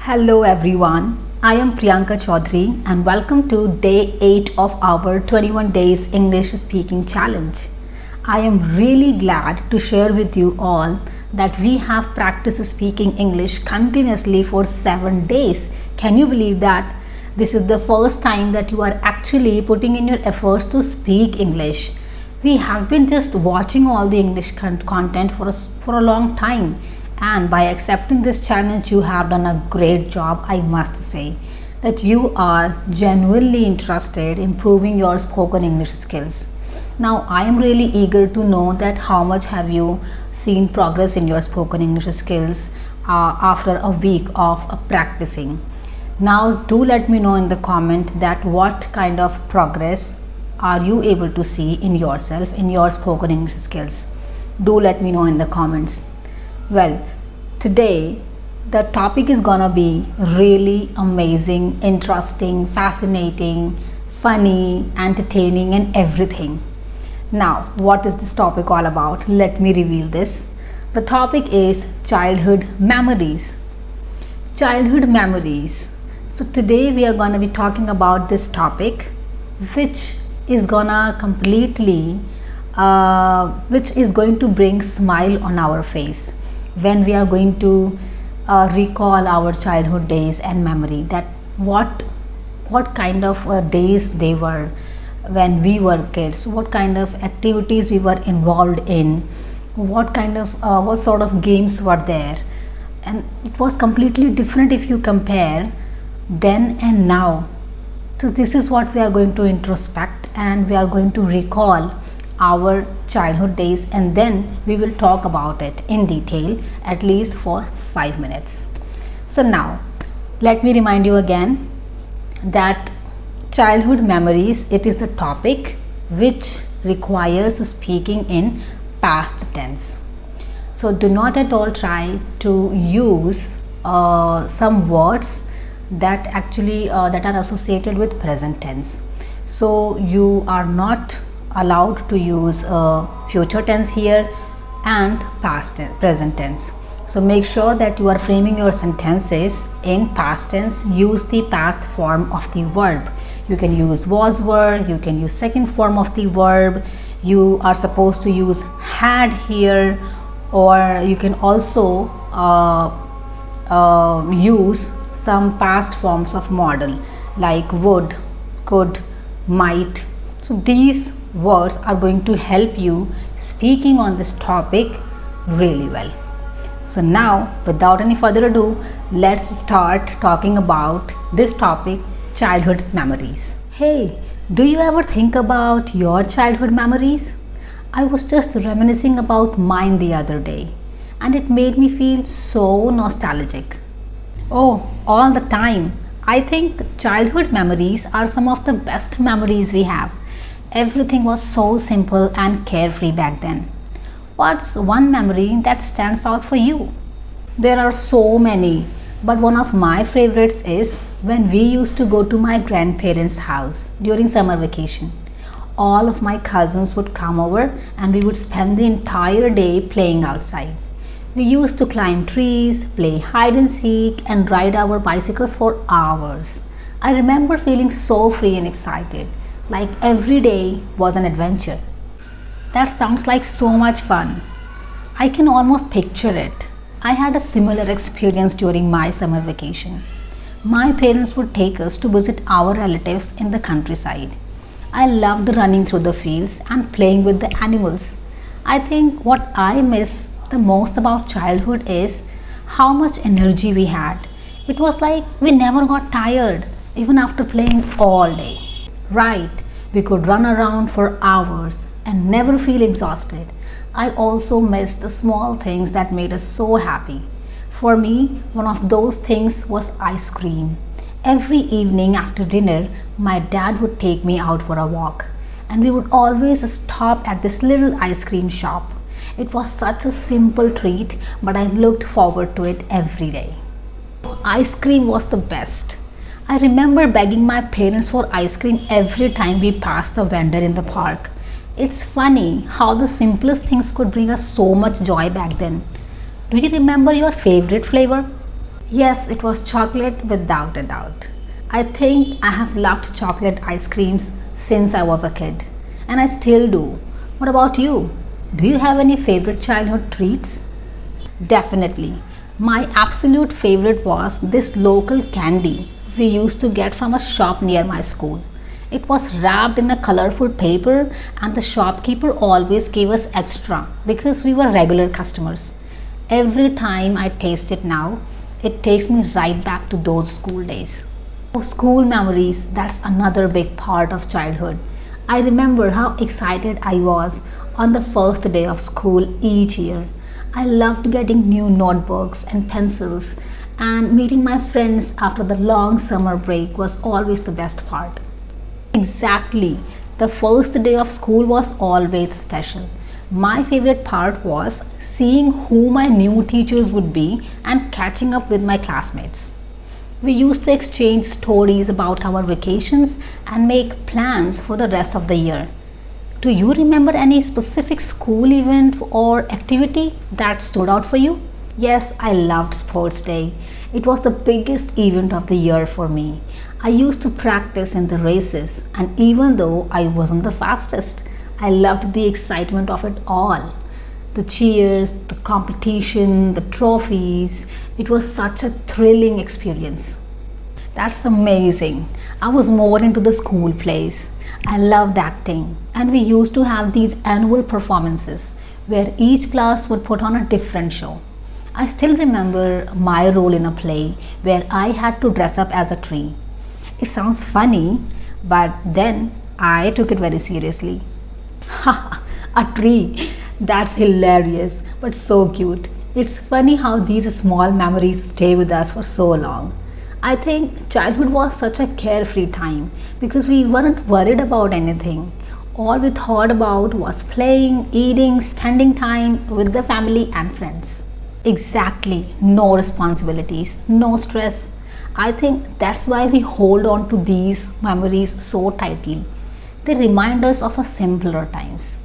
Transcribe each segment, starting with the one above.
Hello everyone, I am Priyanka Chaudhary and welcome to day 8 of our 21 days English speaking challenge. I am really glad to share with you all that we have practiced speaking English continuously for 7 days. Can you believe that? This is the first time that you are actually putting in your efforts to speak English. We have been just watching all the English content for a long time, and by accepting this challenge you have done a great job. I must say that you are genuinely interested in improving your spoken English skills. Now I am really eager to know that how much have you seen progress in your spoken English skills after a week of practicing. Now do let me know in the comment that what kind of progress are you able to see in yourself in your spoken English skills. Do let me know in the comments. Well, today the topic is gonna be really amazing, interesting, fascinating, funny, entertaining, and everything. Now, what is this topic all about? Let me reveal this. The topic is childhood memories. Childhood memories. So, today we are gonna be talking about this topic, which is gonna which is going to bring smile on our face when we are going to recall our childhood days and memory, that what kind of days they were when we were kids, what kind of activities we were involved in, what sort of games were there, and it was completely different if you compare then and now. So this is what we are going to introspect, and we are going to recall our childhood days, and then we will talk about it in detail at least for 5 minutes. So now let me remind you again that childhood memories, it is the topic which requires speaking in past tense. So do not at all try to use some words that actually that are associated with present tense. So you are not allowed to use future tense here and present tense. So make sure that you are framing your sentences in past tense. Use the past form of the verb. You can use was, were, you can use second form of the verb. You are supposed to use had here, or you can also use some past forms of modal like would, could, might. So these words are going to help you speaking on this topic really well. So now, without any further ado, let's start talking about this topic, childhood memories. Hey, do you ever think about your childhood memories? I was just reminiscing about mine the other day, and it made me feel so nostalgic. Oh, all the time. I think childhood memories are some of the best memories we have. Everything was so simple and carefree back then. What's one memory that stands out for you? There are so many, but one of my favorites is when we used to go to my grandparents' house during summer vacation. All of my cousins would come over and we would spend the entire day playing outside. We used to climb trees, play hide and seek, and ride our bicycles for hours. I remember feeling so free and excited, like every day was an adventure. That sounds like so much fun. I can almost picture it. I had a similar experience during my summer vacation. My parents would take us to visit our relatives in the countryside. I loved running through the fields and playing with the animals. I think what I miss the most about childhood is how much energy we had. It was like we never got tired, even after playing all day. Right, we could run around for hours and never feel exhausted. I also miss the small things that made us so happy. For me, one of those things was ice cream. Every evening after dinner, my dad would take me out for a walk, and we would always stop at this little ice cream shop. It was such a simple treat, but I looked forward to it every day. Ice cream was the best. I remember begging my parents for ice cream every time we passed the vendor in the park. It's funny how the simplest things could bring us so much joy back then. Do you remember your favorite flavor? Yes, it was chocolate without a doubt. I think I have loved chocolate ice creams since I was a kid, and I still do. What about you? Do you have any favorite childhood treats? Definitely. My absolute favorite was this local candy we used to get from a shop near my school. It was wrapped in a colorful paper, and the shopkeeper always gave us extra because we were regular customers. Every time I taste it now, it takes me right back to those school days. Oh, school memories, that's another big part of childhood. I remember how excited I was on the first day of school each year. I loved getting new notebooks and pencils, and meeting my friends after the long summer break was always the best part. Exactly. The first day of school was always special. My favorite part was seeing who my new teachers would be and catching up with my classmates. We used to exchange stories about our vacations and make plans for the rest of the year. Do you remember any specific school event or activity that stood out for you? Yes, I loved sports day. It was the biggest event of the year for me. I used to practice in the races, and even though I wasn't the fastest, I loved the excitement of it all. The cheers, the competition, the trophies. It was such a thrilling experience. That's amazing. I was more into the school plays. I loved acting, and we used to have these annual performances where each class would put on a different show. I still remember my role in a play where I had to dress up as a tree. It sounds funny, but then I took it very seriously. A tree. That's hilarious, but so cute. It's funny how these small memories stay with us for so long. I think childhood was such a carefree time because we weren't worried about anything. All we thought about was playing, eating, spending time with the family and friends. Exactly, no responsibilities, no stress. I think that's why we hold on to these memories so tightly. They remind us of a simpler times.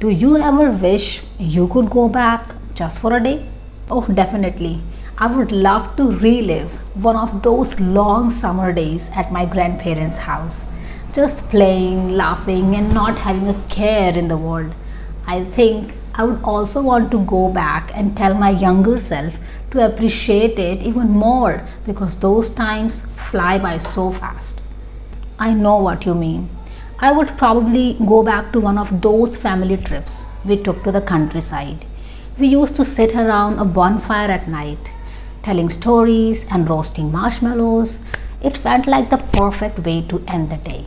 Do you ever wish you could go back just for a day? Oh, definitely. I would love to relive one of those long summer days at my grandparents' house. Just playing, laughing, and not having a care in the world. I think I would also want to go back and tell my younger self to appreciate it even more because those times fly by so fast. I know what you mean. I would probably go back to one of those family trips we took to the countryside. We used to sit around a bonfire at night, telling stories and roasting marshmallows. It felt like the perfect way to end the day.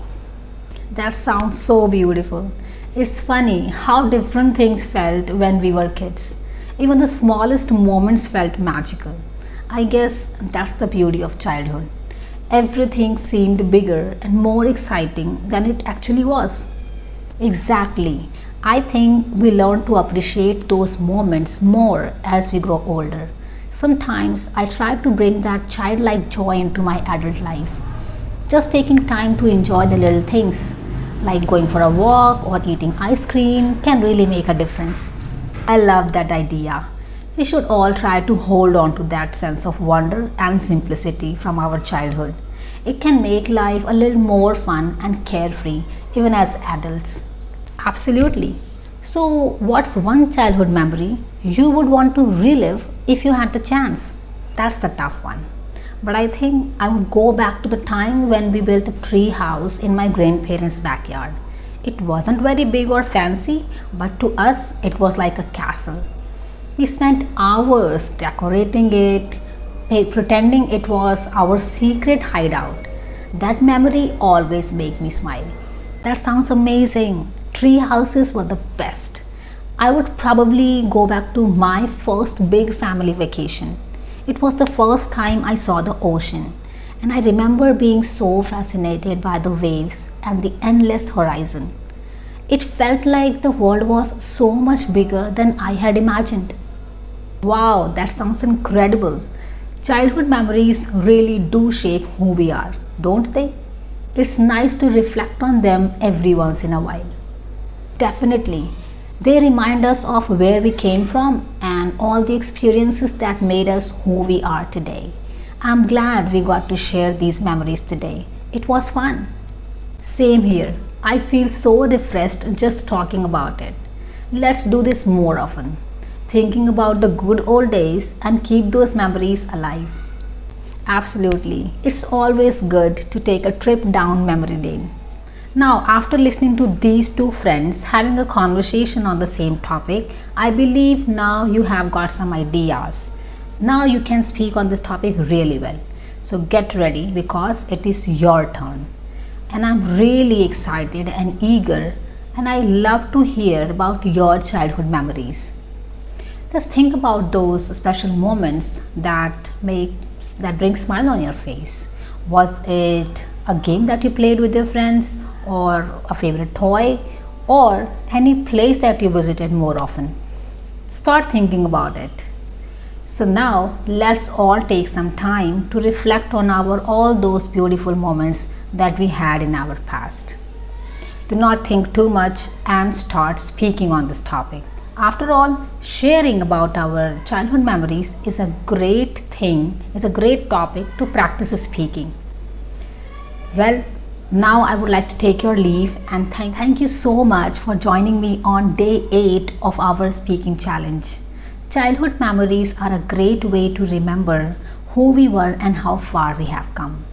That sounds so beautiful. It's funny how different things felt when we were kids. Even the smallest moments felt magical. I guess that's the beauty of childhood. Everything seemed bigger and more exciting than it actually was. Exactly. I think we learn to appreciate those moments more as we grow older. Sometimes I try to bring that childlike joy into my adult life. Just taking time to enjoy the little things, like going for a walk or eating ice cream, can really make a difference. I love that idea. We should all try to hold on to that sense of wonder and simplicity from our childhood. It can make life a little more fun and carefree, even as adults. Absolutely. So, what's one childhood memory you would want to relive if you had the chance? That's a tough one. But I think I would go back to the time when we built a tree house in my grandparents' backyard. It wasn't very big or fancy, but to us it was like a castle. We spent hours decorating it, pretending it was our secret hideout. That memory always makes me smile. That sounds amazing. Tree houses were the best. I would probably go back to my first big family vacation. It was the first time I saw the ocean, and I remember being so fascinated by the waves and the endless horizon. It felt like the world was so much bigger than I had imagined. Wow, that sounds incredible. Childhood memories really do shape who we are, don't they? It's nice to reflect on them every once in a while. Definitely. They remind us of where we came from and all the experiences that made us who we are today. I'm glad we got to share these memories today. It was fun. Same here. I feel so refreshed just talking about it. Let's do this more often. Thinking about the good old days and keep those memories alive. Absolutely. It's always good to take a trip down memory lane. Now, after listening to these two friends having a conversation on the same topic, I believe now you have got some ideas. Now you can speak on this topic really well. So get ready because it is your turn. And I'm really excited and eager, and I love to hear about your childhood memories. Just think about those special moments that bring smile on your face. Was it a game that you played with your friends, or a favorite toy, or any place that you visited more often? Start thinking about it. So now let's all take some time to reflect on our all those beautiful moments that we had in our past. Do not think too much and start speaking on this topic. After all, sharing about our childhood memories is a great thing, is a great topic to practice speaking. Well, now I would like to take your leave and thank you so much for joining me on day 8 of our speaking challenge. Childhood memories are a great way to remember who we were and how far we have come.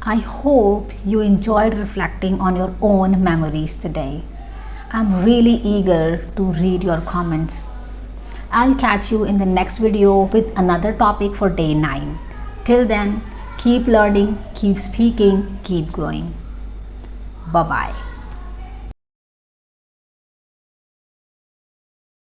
I hope you enjoyed reflecting on your own memories today. I'm really eager to read your comments. I'll catch you in the next video with another topic for day 9. Till then, keep learning, keep speaking, keep growing. Bye-bye.